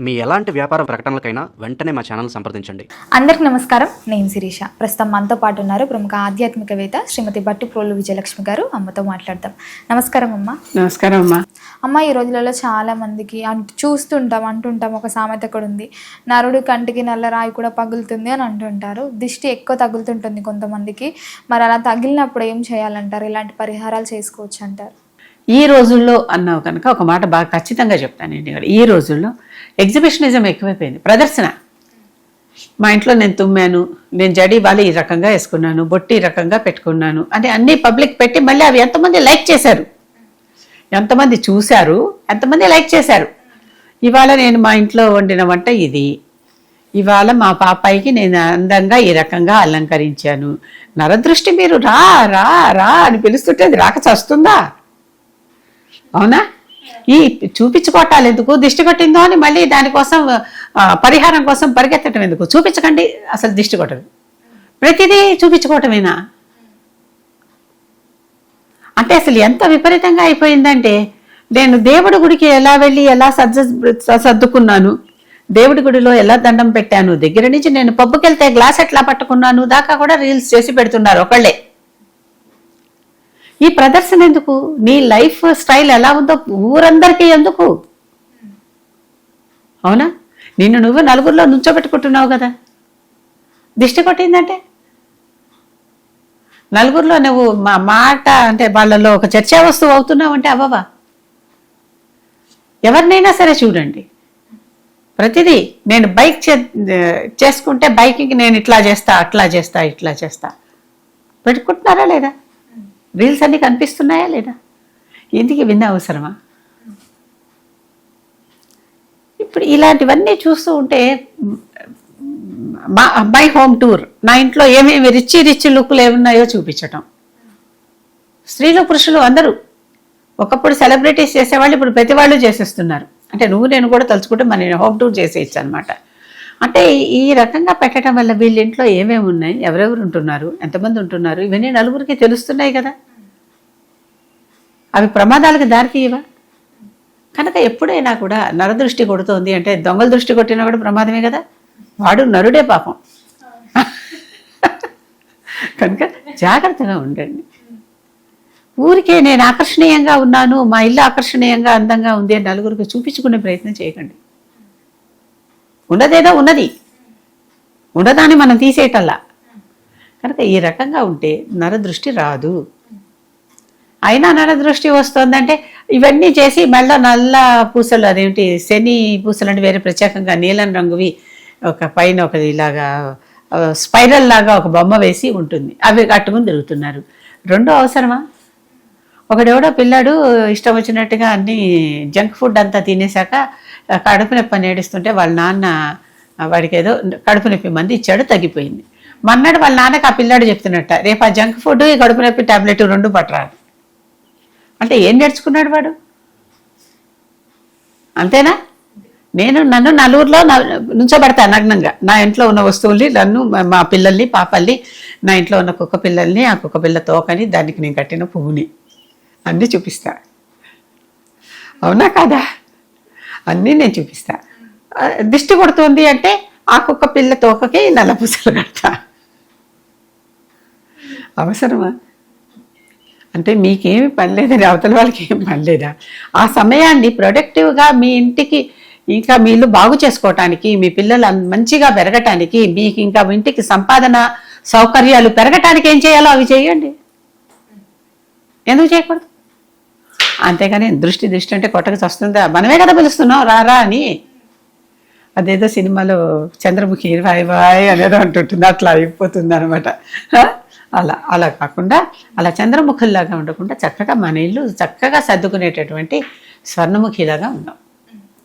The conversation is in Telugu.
మీ ఎలాంటి వ్యాపార ప్రకటనలకైనా వెంటనే మా ఛానల్ సంప్రదించండి. అందరికి నమస్కారం. నేను శిరీష. ప్రస్తుతం మనతో పాటు ఉన్నారు ప్రముఖ ఆధ్యాత్మికవేత్త శ్రీమతి బట్టి ప్రోలు విజయలక్ష్మి గారు. అమ్మతో మాట్లాడదాం. నమస్కారం అమ్మ. నమస్కారం అమ్మా. అమ్మ, ఈ రోజులలో చాలా మందికి అంటుంటాం ఒక సామెత కూడా ఉంది, నరుడి కంటికి నల్ల రాయి కూడా పగులుతుంది అని అంటుంటారు. దిష్టి ఎక్కువ తగులుతుంటుంది కొంతమందికి. మరి అలా తగిలినప్పుడు ఏం చేయాలంటారు? ఇలాంటి పరిహారాలు చేసుకోవచ్చు అంటారు? ఈ రోజుల్లో అన్నావు కనుక ఒక మాట బాగా ఖచ్చితంగా చెప్తానండి. ఈ రోజుల్లో ఎగ్జిబిషనిజం ఎక్కువైపోయింది, ప్రదర్శన. మా ఇంట్లో నేను తుమ్మాను, నేను జడి వాళ్ళు ఈ రకంగా వేసుకున్నాను, బొట్టి ఈ రకంగా పెట్టుకున్నాను అని అన్నీ పబ్లిక్ పెట్టి మళ్ళీ అవి ఎంతమంది లైక్ చేశారు, ఎంతమంది చూశారు, ఎంతమంది లైక్ చేశారు. ఇవాళ నేను మా ఇంట్లో వండిన వంట ఇది, ఇవాళ మా పాపాయికి నేను అందంగా ఈ రకంగా అలంకరించాను. నరదృష్టి మీరు రా రా రా అని పిలుస్తుంటే అది రాక చస్తుందా? అవునా? ఈ చూపించుకోవటాలు ఎందుకు? దిష్టి కొట్టిందో అని మళ్ళీ దానికోసం పరిహారం కోసం పరిగెత్తడం ఎందుకు? చూపించకండి. అసలు దిష్టి కొట్టదు, ప్రతిదీ చూపించుకోవటమేనా? అంటే అసలు ఎంత విపరీతంగా అయిపోయిందంటే, నేను దేవుడి గుడికి ఎలా వెళ్ళి ఎలా సర్దుకున్నాను, దేవుడి గుడిలో ఎలా దండం పెట్టాను దగ్గర నుంచి నేను పబ్బుకి వెళ్తే గ్లాస్ ఎట్లా పట్టుకున్నాను దాకా కూడా రీల్స్ చేసి పెడుతున్నారు ఒకళ్ళే. ఈ ప్రదర్శన ఎందుకు? నీ లైఫ్ స్టైల్ ఎలా ఉందో ఊరందరికీ ఎందుకు? అవునా? నిన్ను నువ్వు నలుగురిలో నుంచోబెట్టుకుంటున్నావు కదా. దిష్టి కొట్టిందంటే నలుగురిలో నువ్వు మా మాట అంటే వాళ్ళలో ఒక చర్చా వస్తువు అవుతున్నావు అంటే అవ్వవా? ఎవరినైనా సరే చూడండి, ప్రతిదీ నేను బైక్ చేసుకుంటే బైకింగ్ నేను ఇట్లా చేస్తా అట్లా చేస్తా ఇట్లా చేస్తా పెట్టుకుంటున్నారా లేదా? రీల్స్ అన్నీ కనిపిస్తున్నాయా లేదా? ఎందుకు విన్న అవసరమా? ఇప్పుడు ఇలాంటివన్నీ చూస్తూ ఉంటే మై హోమ్ టూర్, నా ఇంట్లో ఏమేమి రిచ్ లుక్లు ఏమున్నాయో చూపించటం. స్త్రీలు పురుషులు అందరూ ఒకప్పుడు సెలబ్రిటీస్ చేసేవాళ్ళు ఇప్పుడు ప్రతి వాళ్ళు చేసేస్తున్నారు. అంటే నువ్వు నేను కూడా తలుచుకుంటే మన హోమ్ టూర్ చేసేయచ్చు అనమాట. అంటే ఈ రకంగా పెట్టడం వల్ల వీళ్ళ ఇంట్లో ఏమేమి ఉన్నాయి, ఎవరెవరు ఉంటున్నారు, ఎంతమంది ఉంటున్నారు, ఇవన్నీ నలుగురికి తెలుస్తున్నాయి కదా. అవి ప్రమాదాలకు దారితీయవా? కనుక ఎప్పుడైనా కూడా నరదృష్టి కొడుతోంది అంటే దొంగల దృష్టి కొట్టినా కూడా ప్రమాదమే కదా. వాడు నరుడే పాపం. కనుక జాగ్రత్తగా ఉండండి. ఊరికే నేను ఆకర్షణీయంగా ఉన్నాను, మా ఇల్లు ఆకర్షణీయంగా అందంగా ఉంది అని నలుగురికి చూపించుకునే ప్రయత్నం చేయకండి. ఉన్నదేదో ఉన్నది, ఉండదాన్ని మనం తీసేయటల్లా. కనుక ఈ రకంగా ఉంటే నరదృష్టి రాదు. అయినా నరదృష్టి వస్తుందంటే ఇవన్నీ చేసి మళ్ళీ నల్ల పూసలు, అదేమిటి శని పూసలు అంటే వేరే ప్రత్యేకంగా నీలం రంగువి ఒక పైన ఒక ఇలాగా స్పైరల్ లాగా ఒక బొమ్మ వేసి ఉంటుంది, అవి కట్టుకుని తిరుగుతున్నారు. రెండో అవసరమా? ఒకడెవడో పిల్లాడు ఇష్టం వచ్చినట్టుగా అన్ని జంక్ ఫుడ్ అంతా తినేశాక కడుపు నొప్పి అని ఏడుస్తుంటే వాళ్ళ నాన్న వాడికి ఏదో కడుపు నొప్పి మంది ఇచ్చాడు, తగ్గిపోయింది. మన్నాడు వాళ్ళ నాన్నకి ఆ పిల్లాడు చెప్తున్నట్ట, రేపు ఆ జంక్ ఫుడ్ ఈ కడుపు నొప్పి టాబ్లెట్ రెండు పట్టరాడు. అంటే ఏం నేర్చుకున్నాడు వాడు? అంతేనా? నన్ను నలుగురిలో నుంచోబెడతాను నగ్నంగా, నా ఇంట్లో ఉన్న వస్తువుల్ని, నన్ను, మా పిల్లల్ని, పాపల్ని, నా ఇంట్లో ఉన్న కుక్క పిల్లల్ని, ఆ కుక్క పిల్ల తోకని, దానికి నేను కట్టిన పువ్వుని అన్నీ చూపిస్తా. అవునా కాదా? అన్నీ నేను చూపిస్తా. దిష్టి కొడుతుంది అంటే ఆ కుక్క పిల్ల తోకకి నల్ల పూసలు కడతా. అవసరమా? అంటే మీకేమి పని లేదని అవతల వాళ్ళకి ఏం పని లేదా? ఆ సమయాన్ని ప్రొడక్టివ్గా మీ ఇంటికి ఇంకా మీ ఇల్లు బాగు చేసుకోవటానికి, మీ పిల్లలు మంచిగా పెరగటానికి, మీకు ఇంకా మీ ఇంటికి సంపాదన సౌకర్యాలు పెరగటానికి ఏం చేయాలో అవి చేయండి. ఎందుకు చేయకూడదు? అంతేగాని దృష్టి అంటే కొట్టక వస్తుందా? మనమే కదా పిలుస్తున్నాం రారా అని. అదేదో సినిమాలో చంద్రముఖి వాయ్ అనేదో అంటుంటుంది, అట్లా అయిపోతుంది అనమాట. అలా కాకుండా అలా చంద్రముఖుల్లాగా ఉండకుండా చక్కగా మన ఇల్లు చక్కగా సర్దుకునేటటువంటి స్వర్ణముఖిలాగా ఉన్నాం.